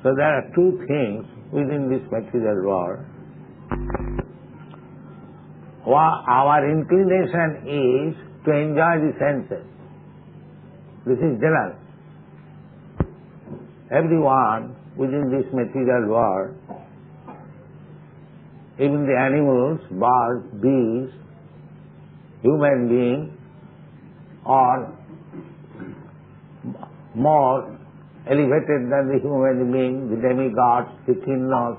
So there are two things within this material world. Our inclination is to enjoy the senses. This is general. Everyone within this material world, even the animals, birds, bees, human beings, or more elevated than the human being, the demigods, the kinnos,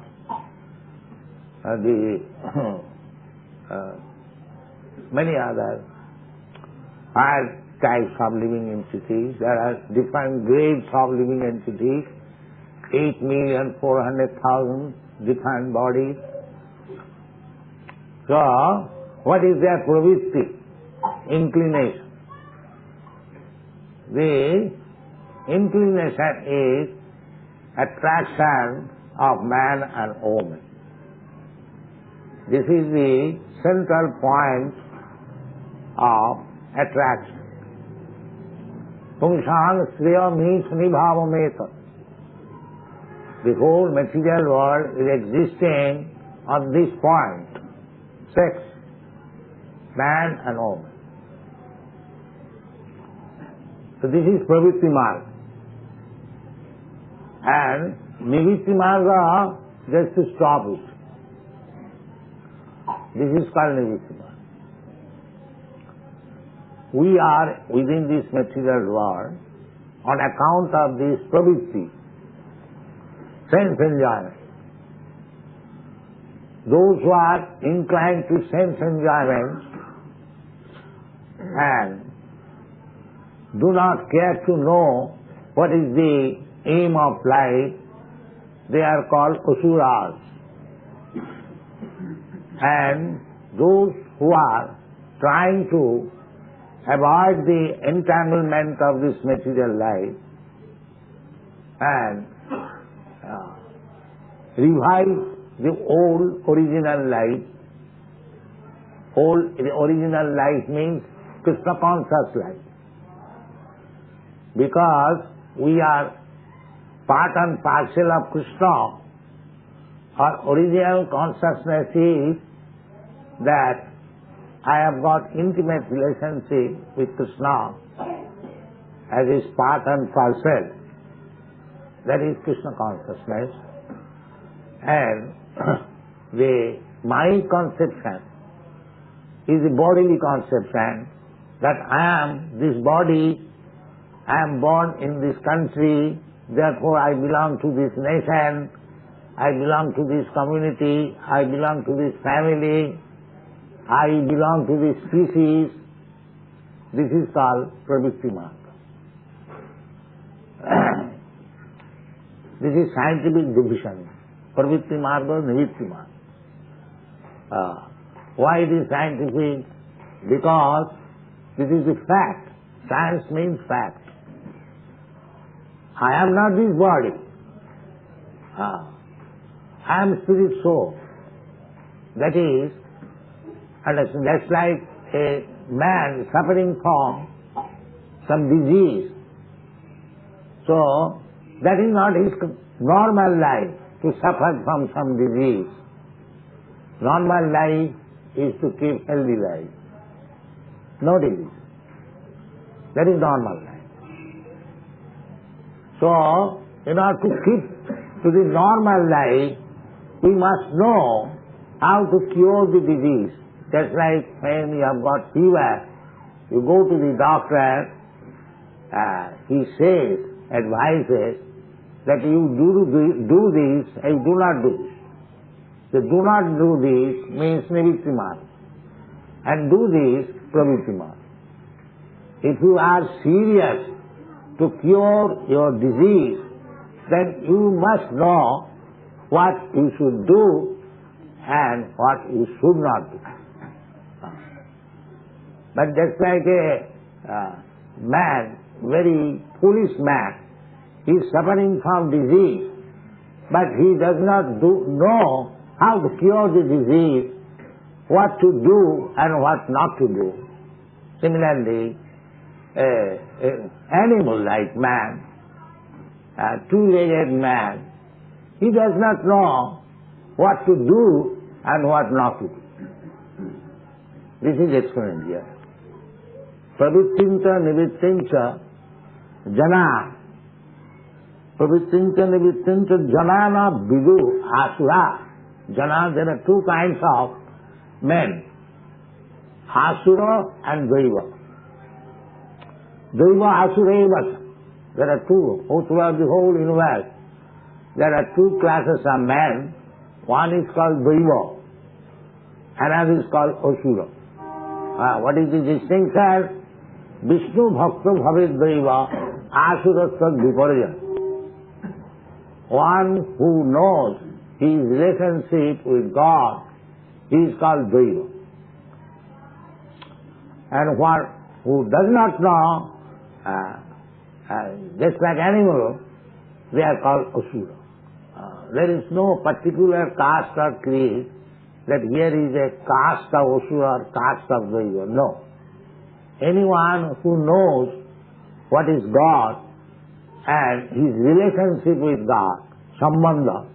many other higher types of living entities. There are different grades of living entities, 8,400,000 different bodies. So, what is their pravritti, inclination? The inclination is attraction of man and woman. This is the central point of attraction. Pumsang ශ්‍රේයමීṣ. The whole material world is existing on this point, sex, man and woman. So this is pravritti marga. And nivritti marga, just to stop it. This is called nivritti marga. We are within this material world on account of this pravritti, sense enjoyment. Those who are inclined to sense enjoyment and do not care to know what is the aim of life, they are called asuras. And those who are trying to avoid the entanglement of this material life and revive the old original life. The original life means Krishna conscious life. Because we are part and parcel of Krishna, our original consciousness is that I have got intimate relationship with Krishna as his part and parcel. That is Krishna consciousness. And the my conception is the bodily conception that I am this body, I am born in this country, therefore I belong to this nation, I belong to this community, I belong to this family, I belong to this species. This is called pravritti marga. This is scientific division. Pravritti marga, nivritti marga. Why it is scientific? Because this is the fact. Science means fact. I am not this body. I am spirit soul. That is, and that's like a man suffering from some disease. So, that is not his normal life, to suffer from some disease. Normal life is to keep healthy life. No disease. That is normal life. So, in order to keep to the normal life, we must know how to cure the disease. Just like when you have got fever, you go to the doctor, he says, advises that you do this and you do not do this. The do not do this means nivritti marga, and do this pravritti marga. If you are serious to cure your disease, then you must know what you should do and what you should not do. But just like a man, very foolish man, he is suffering from disease, but he does not know how to cure the disease, what to do and what not to do. Similarly, an animal like man, a two-legged man, he does not know what to do and what not to do. This is explained here. Pravittincha nivittincha jana. Pravittincha nivittincha janana vidu asura. Jana, there are two kinds of men, asura and daiva. Daiva asura eva. There are two, throughout the whole universe. There are two classes of men. One is called daiva, another is called asura. What is the distinction? Vishnu bhakta bhavet daiva asura sad viparya. One who knows his relationship with God, he is called daiva. And one who does not know, just like animal, they are called asura. There is no particular caste or creed that here is a caste of asura or caste of daiva. No. Anyone who knows what is God and his relationship with God, sambandha,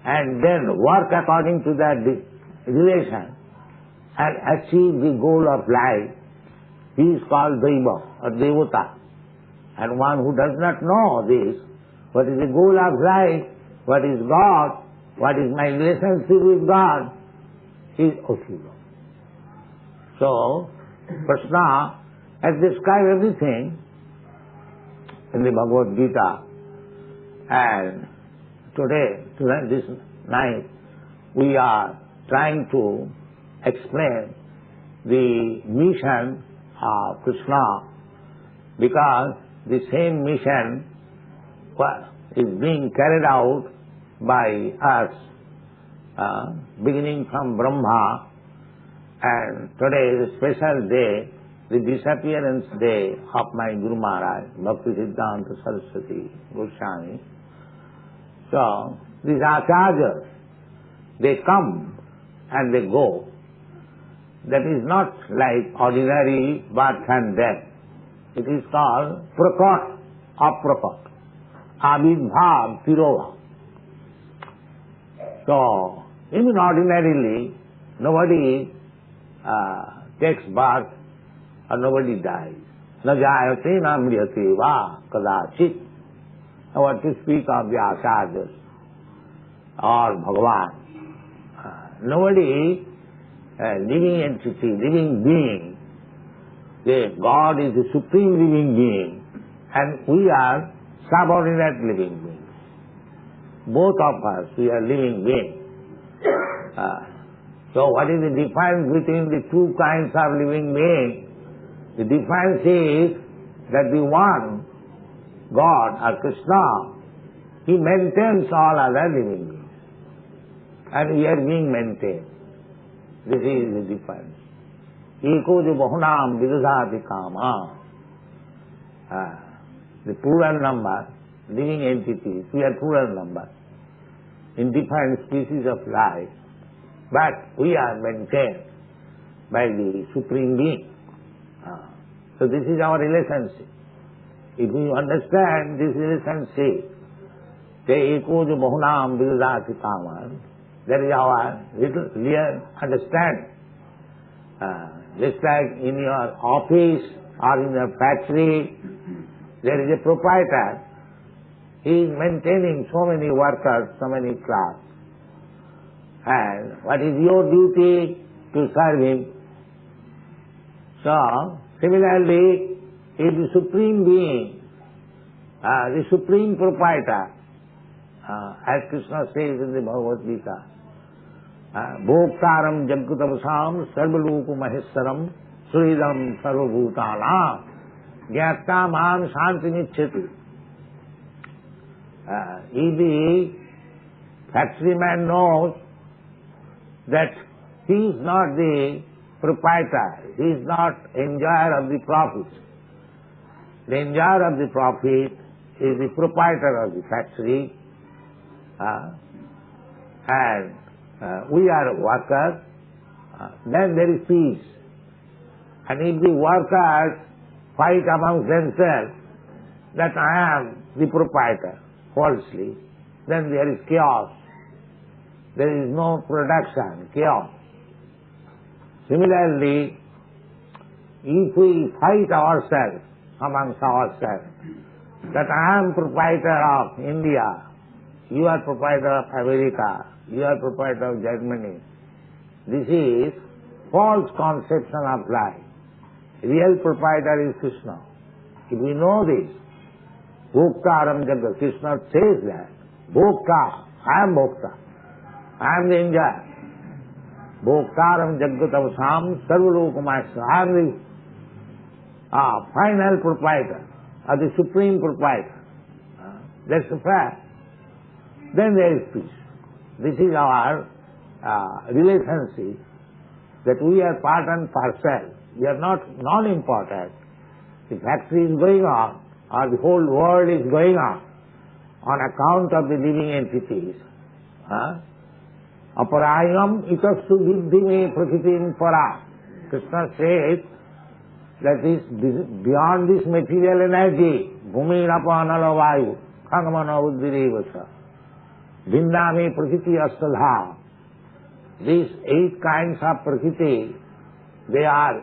and then work according to that relation and achieve the goal of life, he is called daiva or devata. And one who does not know this, what is the goal of life, what is God, what is my relationship with God, is asura. So, Krishna has described everything in the Bhagavad Gita, and today, this night, we are trying to explain the mission of Krishna, because the same mission is being carried out by us, beginning from Brahma, and today is a special day, the disappearance day of my Guru Maharaj, Bhaktivedanta Swami Goswami. So, these acharyas, they come and they go. That is not like ordinary birth and death. It is called prakot, aprakot, abhibhav, tirova. So, even ordinarily, nobody takes birth or nobody dies. Na jayate na mriyate va kadachit. I want to speak of the acharyas or Bhagavan. Nobody, living entity, living being, God is the supreme living being and we are subordinate living beings. Both of us, we are living beings. So what is the difference between the two kinds of living beings? The difference is that the one, God or Krishna, he maintains all other living beings. And we are being maintained. This is the difference. Eko jo bahunam vidudhati kama. The plural number, living entities, we are plural number in different species of life, but we are maintained by the Supreme Being. So this is our relationship. If we understand this relationship, te eko jo bahunam vidudhati kama, that is our real understanding. Just like in your office or in your factory, there is a proprietor. He is maintaining so many workers, so many clerks. And what is your duty? To serve him. So, similarly, if the Supreme Being, the Supreme Proprietor, as Krishna says in the Bhagavad Gita, Bhoktaram Jagutavasam Sarvaluku Maheswaram Suridam Sarvabhutanam Gyata Mam Shantinitchati. If the factoryman knows that he is not the proprietor, he is not enjoyer of the profit. The enjoyer of the profit is the proprietor of the factory, and we are workers, then there is peace. And if the workers fight amongst themselves that I am the proprietor, falsely, then there is chaos. There is no production, chaos. Similarly, if we fight ourselves amongst ourselves, that I am proprietor of India, you are proprietor of America, you are proprietor of Germany, this is false conception of life. Real proprietor is Krishna. If we know this, Bhoktaram Jagat, Krishna says that, Bhokta, I am Bhokta, I am the enjoyer. Bhoktaram Jagatavasam Sarvalokamasya, I am the final proprietor, or the supreme proprietor. That's the fact. Then there is peace. This is our relationship, that we are part and parcel. We are not non-important. The factory is going on, or the whole world is going on account of the living entities. Aparayam itastu viddhime prakritim para. Krishna says that is beyond this material energy, bhumi rapanala vayu, khangamana uddhirevasa, vindami prakriti astalha. These 8 kinds of prakriti, they are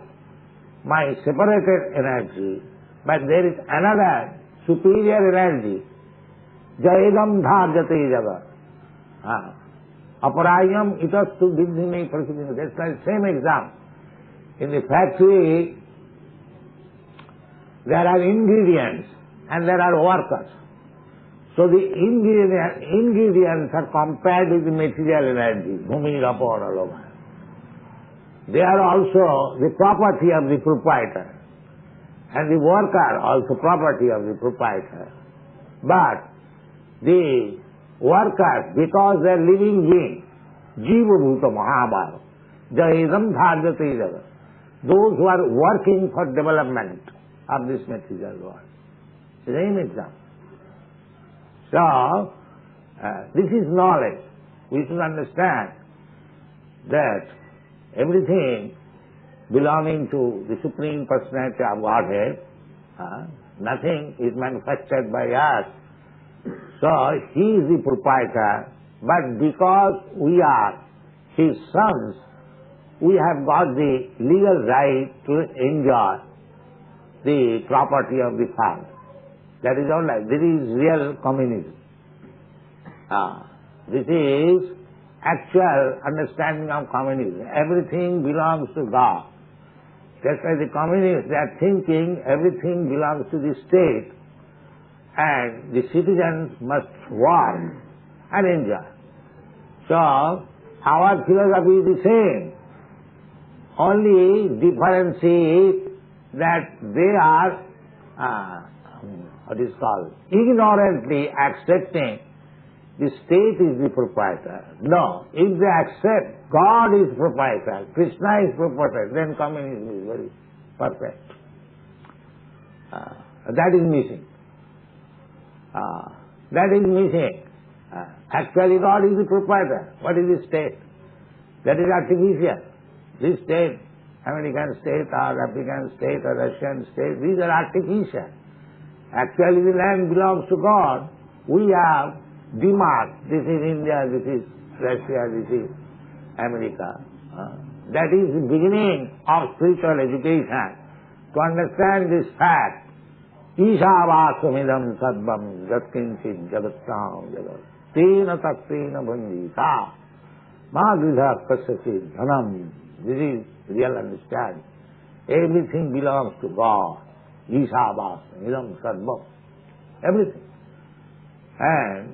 my separated energy, but there is another superior energy, jaedam dharjate jaga. Aparayam itastu viddhime prakritim. That's like the same example. In the factory, there are ingredients and there are workers. So the ingredients are compared with the material energy, bhumi rapanala. They are also the property of the proprietor, and the worker also property of the proprietor. But the workers, because they are living beings, jiva bhuta mahabhava, jaidam dharjate jagat, those who are working for development of this material world. Same example. So, this is knowledge. We should understand that everything belonging to the Supreme Personality of Godhead, nothing is manufactured by us. So, He is the proprietor, but because we are His sons, we have got the legal right to enjoy the property of the Father. That is all right. This is real communism. This is actual understanding of communism. Everything belongs to God. That's why the communists, they are thinking everything belongs to the state and the citizens must work and enjoy. So, our philosophy is the same. Only difference is that they are ignorantly accepting the state is the proprietor. No, if they accept God is proprietor, Krishna is proprietor, then communism is very perfect. That is missing. That is missing. Actually God is the proprietor. What is the state? That is artificial. This state, American state or African state or Russian state, these are artificial. Actually the land belongs to God. We have demarked, this is India, this is Russia, this is America. That is the beginning of spiritual education. To understand this fact, ईशावासमिदं सद्भं यत्किंचित् जगत्तां जगत् तेन तत्तेन भञ्जीता मा गृधः कस्यचित् धनम्. This is real understanding. Everything belongs to God. ईशावासमिदं सद्भं. Everything. And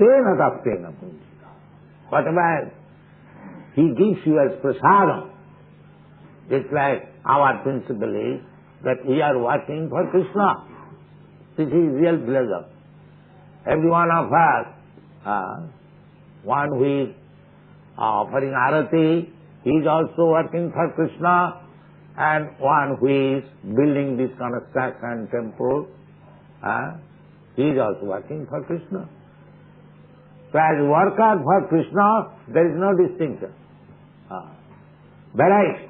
तेन तत्तेन भञ्जीता. Whatever He gives you as prasadam, it's like our principle is that we are working for Krishna. This is real pleasure. Every one of us, one who is offering arati, he is also working for Krishna, and one who is building this construction temple, he is also working for Krishna. So as worker for Krishna, there is no distinction. Variety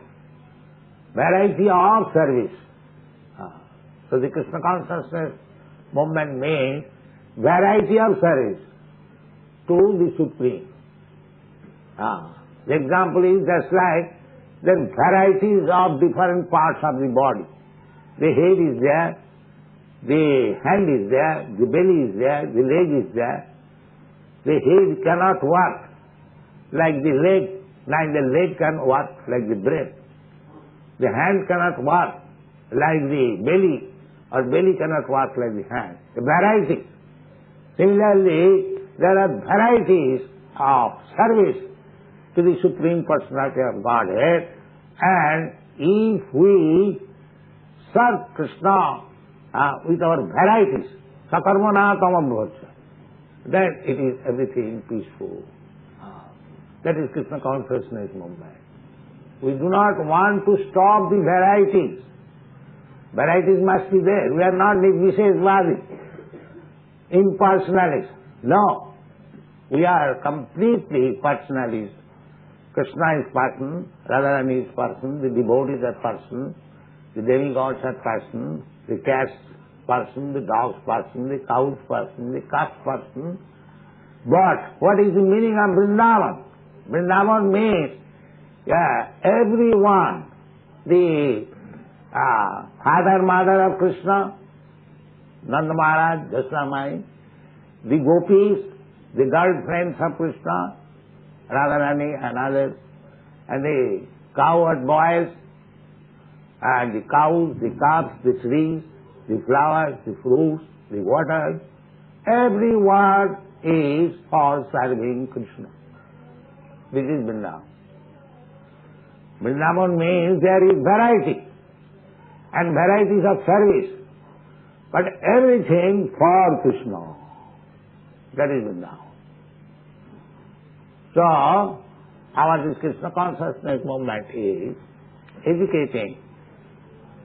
of service. So the Krishna Consciousness movement means variety of service to the Supreme. The example is just like there are varieties of different parts of the body. The head is there, the hand is there, the belly is there, the leg is there. The head cannot work like the leg, neither leg can work like the brain. The hand cannot work like the belly, or belly cannot work like the hand. The variety. Similarly, there are varieties of service to the Supreme Personality of Godhead, and if we serve Krishna with our varieties, sakarmana tamabhvacha, then it is everything peaceful. That is Krishna Consciousness movement. We do not want to stop the varieties. Varieties must be there. We are not Nirvisheshvadi, impersonalists. No. We are completely personalists. Krishna is person, Radharani is person, the devotees are person, the demigods are person, the cat's person, the dog's person, the cow's person, the calf's person. But what is the meaning of Vrindavan? Vrindavan means everyone, the father, mother of Krishna, Nanda Maharaj, Jasna Mai, the gopis, the girlfriends of Krishna, Radharani and others, and the cowherd boys, and the cows, the calves, the trees, the flowers, the fruits, the waters, everyone is for serving Krishna. This is Vrindavan. Vrindavan means there is variety, and varieties of service, but everything for Krishna. That is Vrindavan. So, our this Krishna Consciousness movement is educating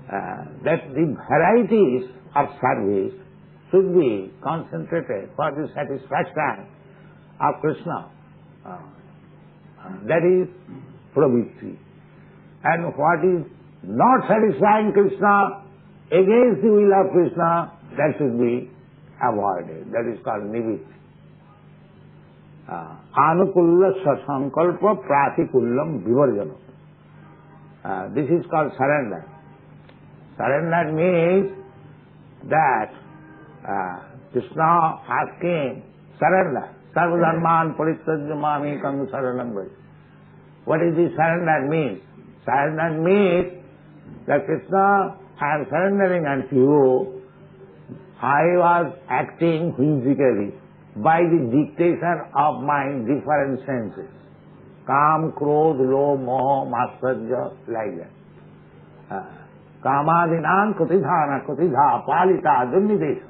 that the varieties of service should be concentrated for the satisfaction of Krishna. That is pravritti. And what is not satisfying Krishna, against the will of Krishna, that should be avoided. That is called nivritti. Anukulla sasankalpa pratikullam vivarjana. This is called surrender. Surrender means that Krishna asking surrender. Sarvadharman parityajya mamekam saranam vraja. What is this surrender means? Surrender means that Krishna, I am surrendering unto you. I was acting whimsically by the dictation of my different senses. Kam, Krodh, Lobh, Moha, Matsarya, like that. Kamadinam kutidhana kutidha palita dunnidesha.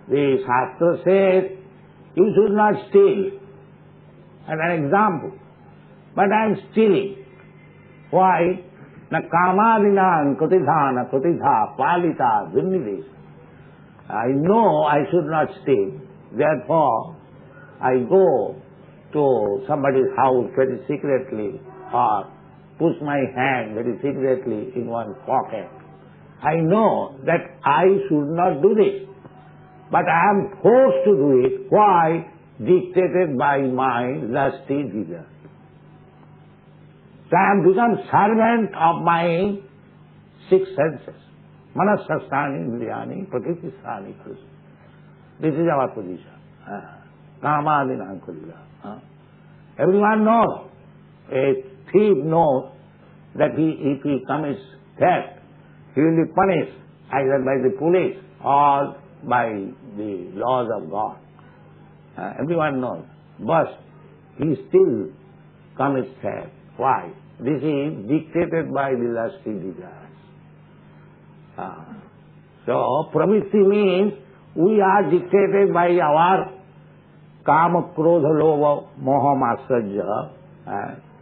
The Shastra says, you should not steal. And an example. But I am stealing. Why? Na kamadinam kutidhana kutidha palita dunnidesha. I know I should not steal. Therefore, I go to somebody's house very secretly, or push my hand very secretly in one pocket. I know that I should not do this, but I am forced to do it. Why? Dictated by my lusty desire. So I am become servant of my six senses. Manasasthani, indriyani, prakritisthani, Krishna. This is our position. Kamadinam kutidha. Everyone knows, a thief knows that if he commits theft, he will be punished either by the police or by the laws of God. Everyone knows. But he still commits theft. Why? This is dictated by the lusty desires. So, pravritti means we are dictated by our kama, krodha, lobha, moha, matsarya.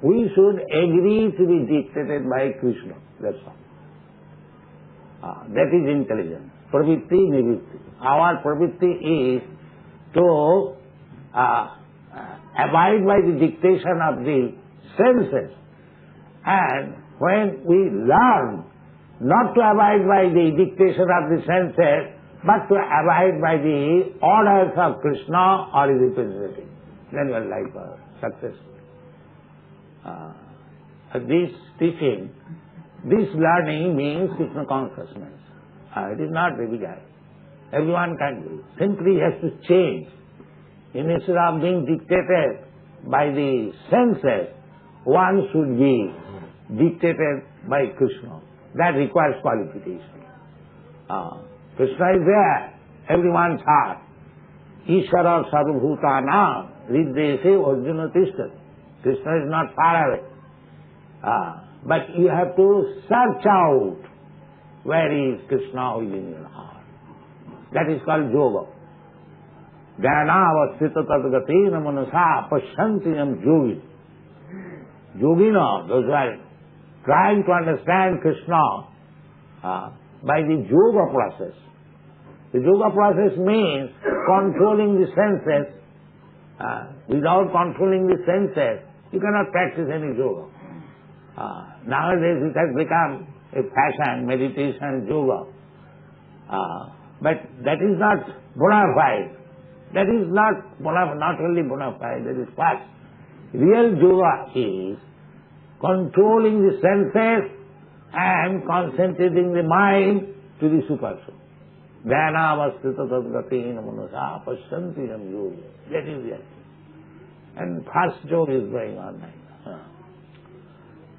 We should agree to be dictated by Krishna. That's all. That is intelligence. Pravritti, nivritti. Our pravritti is to abide by the dictation of the senses. And when we learn not to abide by the dictation of the senses, but to abide by the orders of Krishna or his representative. Then your life is successful. This teaching, this learning means Krishna consciousness. It is not very big. Everyone can do it. Simply he has to change. Instead of being dictated by the senses, one should be dictated by Krishna. That requires qualification. Krishna is there, everyone's heart. Ishara sarvabhutanam riddese originated. Krishna is not far away. But you have to search out where is Krishna within your heart. That is called yoga. Dhyānāvasthita tadgatīna manasa pasyantiyam yogi. Yogina, those who are trying to understand Krishna by the yoga process. The yoga process means controlling the senses. Without controlling the senses, you cannot practice any yoga. Nowadays it has become a fashion, meditation, yoga. But that is not bona fide. That is not only bona fide, that is first. Real yoga is controlling the senses and concentrating the mind to the Supersoul. Dhyānāvasthita tadgatīna manasa pasyantiyam yogi. That is real. And first yoga is going on like that.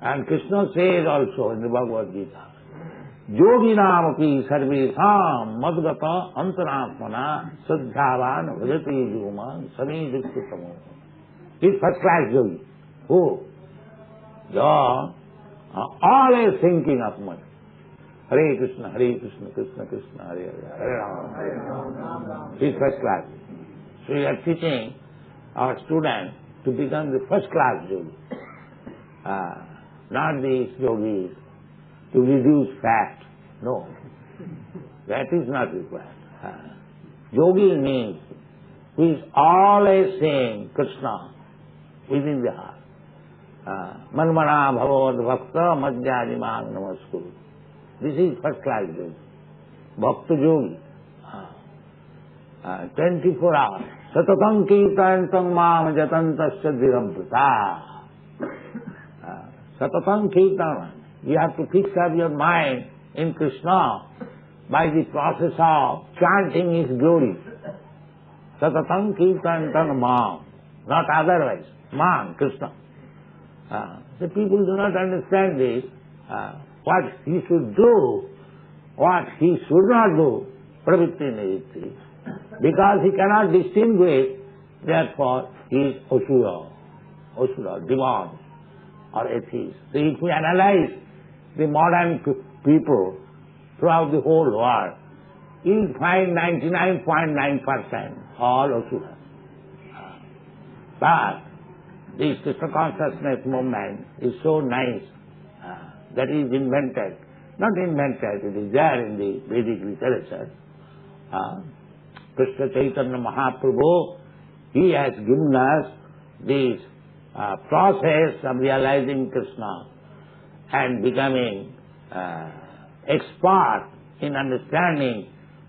And Krishna says also in the Bhagavad-gītā, Yogināmapi sarvesāṁ madgata antarātmana saddhāvāna bhajati yogam samījuktamo. This first class yogi. Who? Always thinking of money. Hare Krishna, Krishna Krishna, Hare Hare Rama. This first class. So we are teaching our students to become the first class yogi. Not these yogis to reduce fat. No. That is not required. Yogi means who is always saying Krishna within the heart. Manmana bhavad bhakta madhyadimang namaskuru. This is first class yogi. Bhakta yogi. 24 hours. Satatam kirtantam mam jatantasya dhiramprita. Satatam kirtanam. You have to fix up your mind in Krishna by the process of chanting His glory. Satatam kirtantam mam. Not otherwise. Mam, Krishna. The people do not understand this. What he should do, what he should not do, pravritti nivritti. Because he cannot distinguish, therefore he is asura, demon or atheist. So if we analyze the modern people throughout the whole world, you will find 99.9% all asura. But this Krishna consciousness movement is so nice that is invented. Not invented, it is there in the Vedic literature. ЩrīCaitanyacaritāmṛta, he has given us this process of realizing Krishna and becoming expert in understanding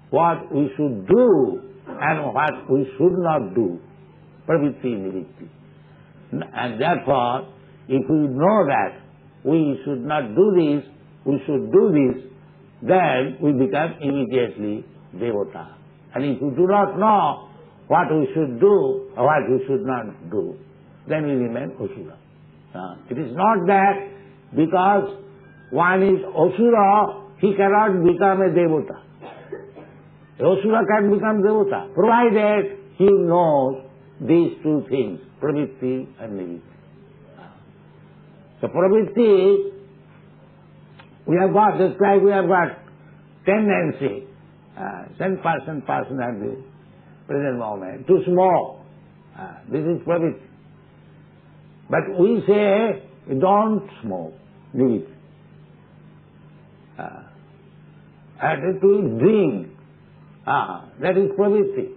what we should do and what we should not do. Pravritti nivritti. And therefore, if we know that we should not do this, we should do this, then we become immediately devota. And if we do not know what we should do or what we should not do, then we remain asura. It is not that because one is asura, he cannot become a devota. Asura can become devota, provided he knows these two things, pravritti and nivritti. So pravritti, we have got, just like we have got tendency, some person at the present moment, to smoke. This is pravritti. But we say, don't smoke, nivritti. And to drink, that is pravritti.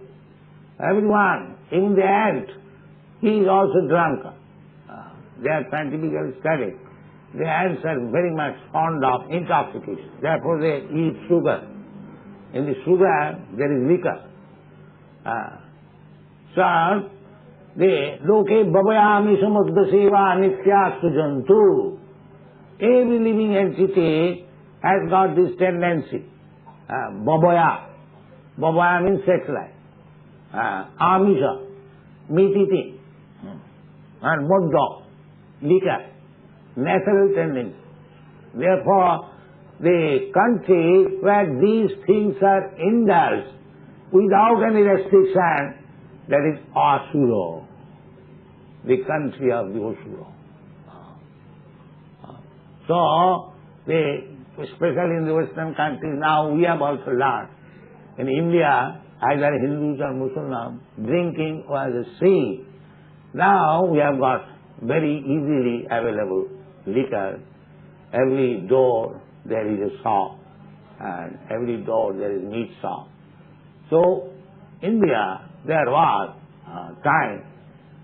Everyone, even the ant, he is also drunk. They are scientifically studied. The ants are very much fond of intoxication. Therefore they eat sugar. In the sugar, there is liquor. So, the loke bhavayami samudra seva nityastu jantu. Every living entity has got this tendency. Bhavaya. Bhavaya means sex life. Amisha, meat eating. And mudda, liquor, natural tendency. Therefore, the country where these things are indulged without any restriction, that is Asura, the country of the Asura. So, especially in the Western countries, now we have also learned. In India, either Hindus or Muslims, drinking was a sin. Now we have got very easily available liquor. Every door there is a shop, and every door there is meat shop. So, India, there was a time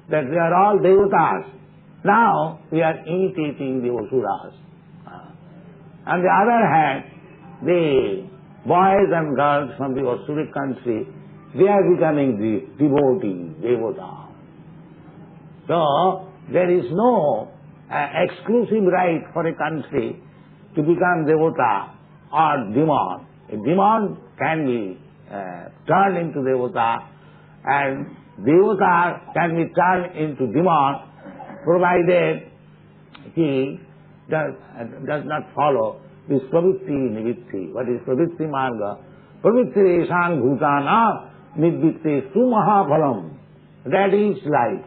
that they are all devatas. Now we are imitating the asuras. On the other hand, the boys and girls from the asuric country, they are becoming the devotees, devata. So, there is no exclusive right for a country to become devata or demon. A demon can be turned into devata, and devata can be turned into demon, provided he does not follow this pravritti nivitti. What is pravritti marga? Pravritti esang bhutana nidvitte sumahaphalam. That is life.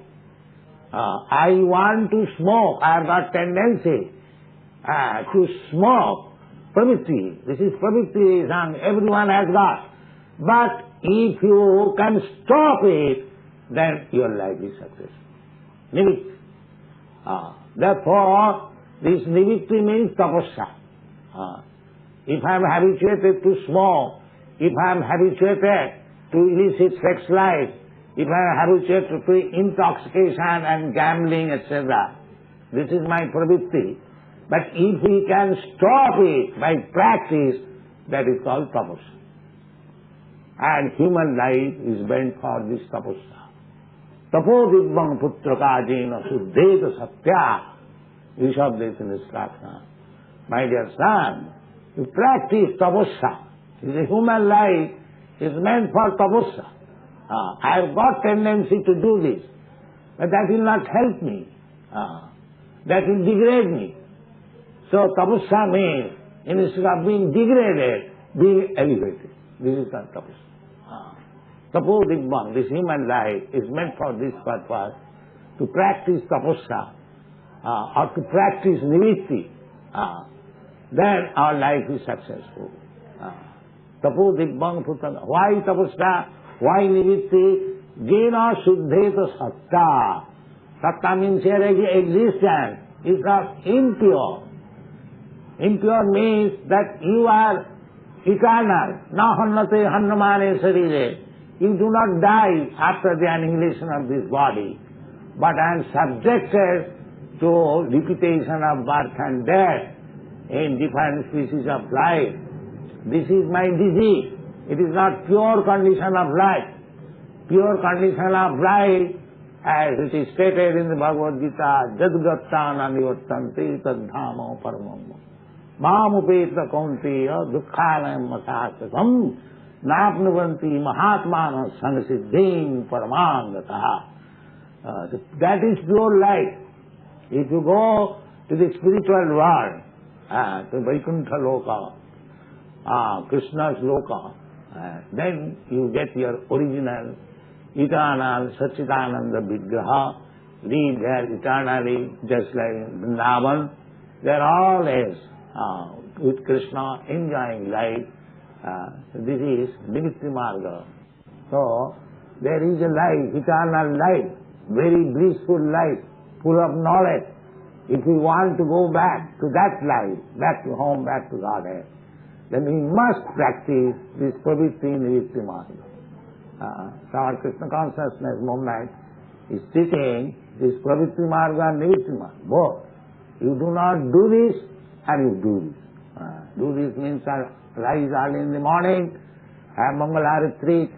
I want to smoke. I have got tendency to smoke. Pravritti. This is pravritti esang. Everyone has got. But if you can stop it, then your life is successful. Nivitti. Therefore, this nivitti means tapasya. If I am habituated to smoke, if I am habituated to illicit sex life, if I am habituated to intoxication and gambling, etc., this is my pravritti. But if we can stop it by practice, that is called tapasya. And human life is meant for this tapasya. Tapo dibbam putraka jena suddheta satya. ЩrīmadBhāgavatam. My dear son, you practice tapasya. The human life is meant for tapasya. I have got tendency to do this, but that will not help me. That will degrade me. So tapasya means, instead of being degraded, being elevated. This is called tapasya. Tapo dibbam, this human life is meant for this purpose, to practice tapasya, or to practice nivitti. Then our life is successful. Tapo dibbam putana. Why tapasya? Why nivitti? Jena suddheta satta. Satta means here existence is not impure. Impure means that you are eternal. Na hannate hannamane sarire. You do not die after the annihilation of this body, but I am subjected to repetition of birth and death in different species of life. This is my disease. It is not pure condition of life. Pure condition of life, as it is stated in the Bhagavad-gītā, jadgattana nivattanti tadhāma paramam. Māmupeta kaunteya dukkhalayam masāsakam nāpnuvanti mahatmana sanasiddhim paramāṅgataha. That is pure life. If you go to the spiritual world, to Vaikuntha Loka, Krishna's Loka, then you get your original, eternal, Satchitananda Vigraha, live there eternally, just like Vrindavan. They are always with Krishna, enjoying life. This is Nivitti Marga. So, there is a life, eternal life, very blissful life, full of knowledge. If we want to go back to that life, back to home, back to Godhead, then we must practice this pravritti nivitti marga. So our Krishna Consciousness movement is teaching this pravritti marga and nivitti marga, both. You do not do this and you do this. Do this means rise early in the morning, have Mangalarati,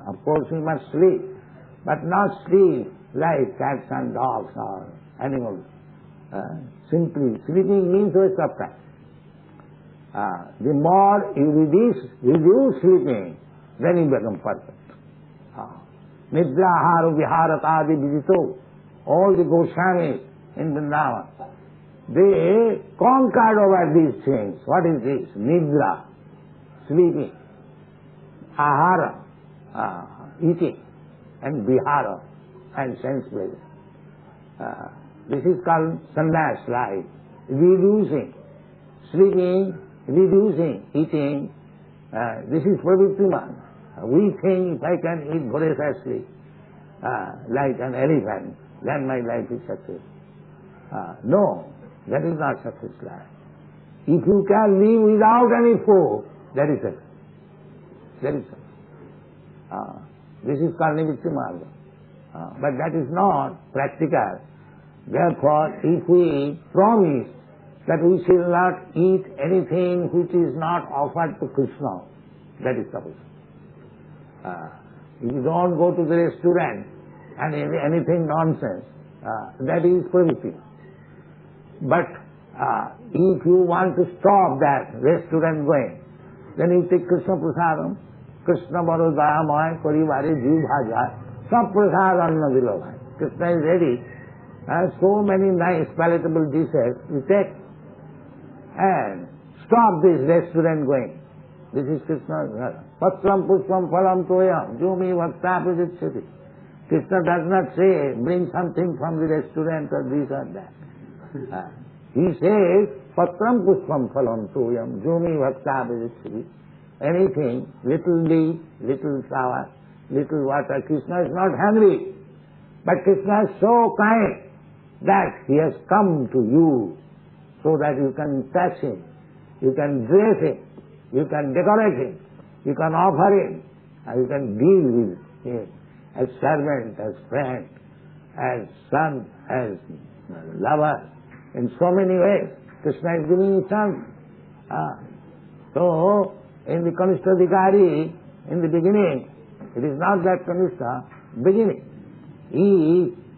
of course we must sleep, but not sleep like cats and dogs or animals. Simply, sleeping means waste of time. The more you reduce sleeping, then you become perfect. Nidra Haru Viharatadi Vijito, all the Goswamis in Vrindavan, they conquered over these things. What is this? Nidra, sleeping, Ahara, eating, and Vihara, and sense pleasure. This is called sannyas life, reducing, sleeping, reducing, eating. This is pravrittiman. We think if I can eat voraciously like an elephant, then my life is success. No, that is not success life. If you can live without any food, that is success. That is success. This is called nivritti marga. But that is not practical. Therefore, if we promise that we shall not eat anything which is not offered to Krishna, that is suppose. If you don't go to the restaurant and anything nonsense, that is prohibited. But if you want to stop that restaurant going, then you take Krishna prasadam, Krishna baro dayamaya karibare jiv bhaja, sab prasad anna dilo bhai. Krishna is ready. So many nice palatable dishes you take and stop this restaurant going. This is Krishna's Patram pushpam phalam toyam jumi bhaktāpajicchati. Krishna does not say bring something from the restaurant or this or that. He says Patram pushpam phalam toyam jumi bhaktāpajicchati. Anything, little leaf, little flower, little water. Krishna is not hungry. But Krishna is so kind that he has come to you so that you can touch him, you can dress him, you can decorate him, you can offer him, and you can deal with him as servant, as friend, as son, as lover, in so many ways. Krishna is giving his son. So, in the Kanishthadhikari, in the beginning, it is not that Kanishta, beginning.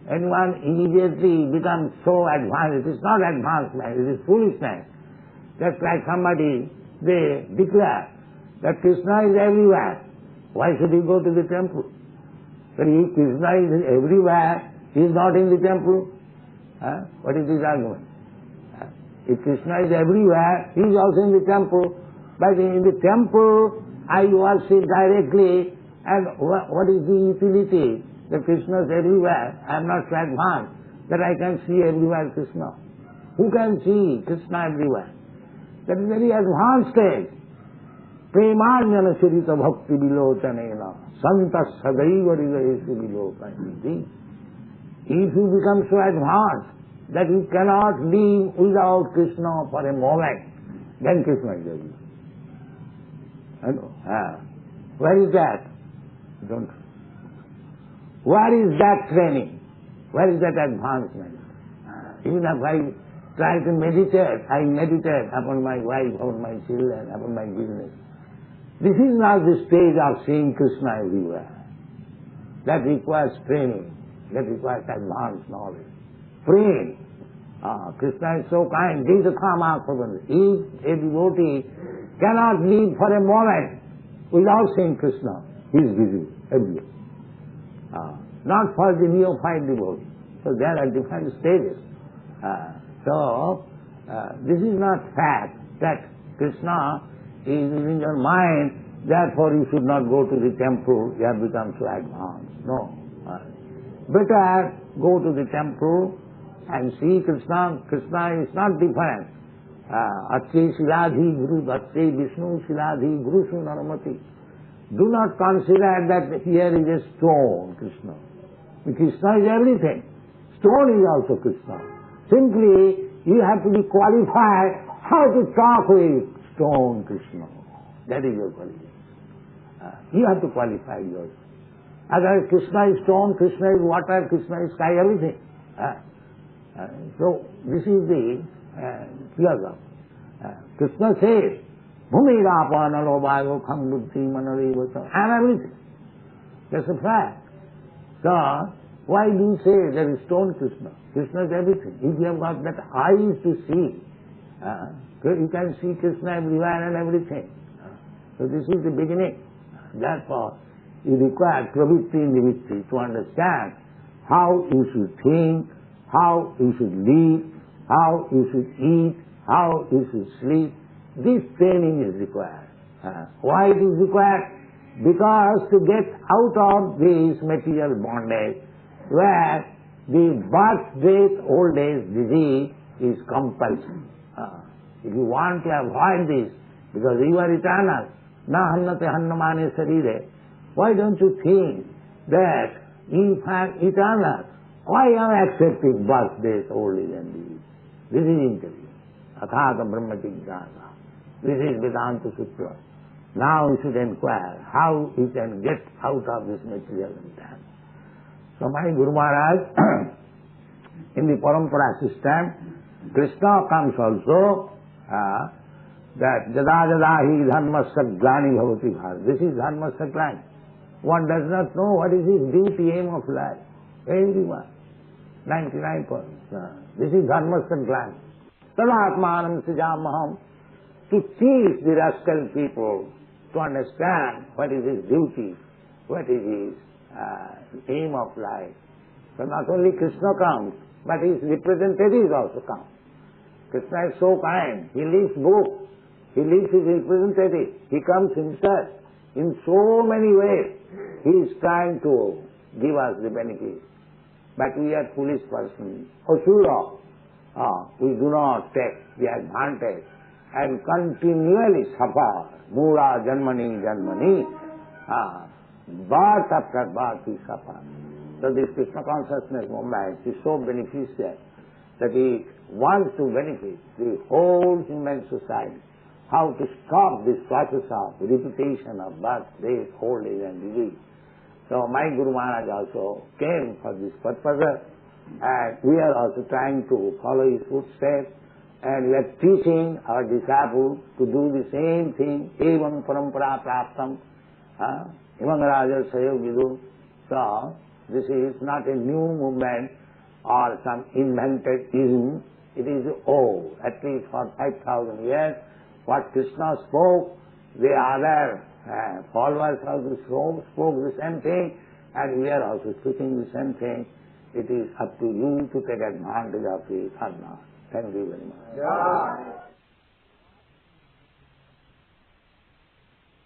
Anyone immediately becomes so advanced. It is not advancement, it is foolishness. Just like somebody, they declare that Krishna is everywhere. Why should he go to the temple? But if Krishna is everywhere, he is not in the temple. What is his argument? If Krishna is everywhere, he is also in the temple. But in the temple, I worship directly, and what is the utility? That Krishna is everywhere. I am not so advanced that I can see everywhere Krishna. Who can see Krishna everywhere? That is very advanced stage. Premānyana shrita bhakti vilocanena santas sadaiva hridayesu vilocaniti. If you become so advanced that you cannot live without Krishna for a moment, then Krishna is everywhere. Where is that? Don't. Where is that training? Where is that advancement? Even if I try to meditate, I meditate upon my wife, upon my children, upon my business. This is not the stage of seeing Krishna everywhere. That requires training. That requires advanced knowledge. Praying. Krishna is so kind. If a devotee cannot live for a moment without seeing Krishna, he is busy everywhere. Not for the neophyte devotee. So there are different stages. This is not fact that Krishna is in your mind, therefore you should not go to the temple, you have become so advanced. No. Better go to the temple and see Krishna. Krishna is not different. Atse Shiladhi Guru, Atse Vishnu Shiladhi Guru Sunarmati. Do not consider that here is a stone, Krishna. Krishna is everything. Stone is also Krishna. Simply, you have to be qualified how to talk with stone Krishna. That is your qualification. You have to qualify yourself. Otherwise, Krishna is stone, Krishna is water, Krishna is sky, everything. So, this is the philosophy. Krishna says Bhumirapan alobayo kham buddhi manarevata, and everything. That's a fact. So, why do you say there is stone Krishna? Krishna is everything. If you have got that eyes to see, you can see Krishna everywhere and everything. So this is the beginning. Therefore, you require pravritti nivritti to understand how you should think, how you should live, how you should eat, how you should sleep. This training is required. Why it is required? Because to get out of this material bondage, where the birth, death, old age, disease is compulsion. If you want to avoid this, because you are eternal, na hannate hannamane sarire, why don't you think that if I am eternal, why am I accepting birth, death, old age and disease? This is interview. Athāta brahma jignāsa. This is Vedanta Sutra. Now you should inquire how you can get out of this material environment. So my Guru Maharaj, in the Parampara system, Krishna comes also that jada jada hi dharmasya glani bhavati bhārat. This is dharmasya glani. One does not know what is his duty, aim of life. Everyone. 99%. This is dharmasya glani. Tadatmanam sijamaham. To teach the rascal people to understand what is his duty, what is his aim of life. So not only Krishna comes, but his representatives also come. Krishna is so kind. He leaves book. He leaves his representative. He comes himself. In so many ways, he is trying to give us the benefit. But we are foolish persons. Asura. We do not take the advantage and continually suffer. Mula janmani janmani. Birth after birth we suffer. So this Krishna consciousness movement is so beneficial that it wants to benefit the whole human society. How to stop this process of repetition of birth, death, old age and disease. So my Guru Maharaj also came for this purpose, and we are also trying to follow his footsteps, and we are teaching our disciples to do the same thing. Evam parampara praptam, imam raja sayo vidu. So this is not a new movement or some invented ism. It is old, at least for 5,000 years. What Krishna spoke, the other followers also spoke the same thing, and we are also speaking the same thing. It is up to you to take advantage of it or not. Thank you very much.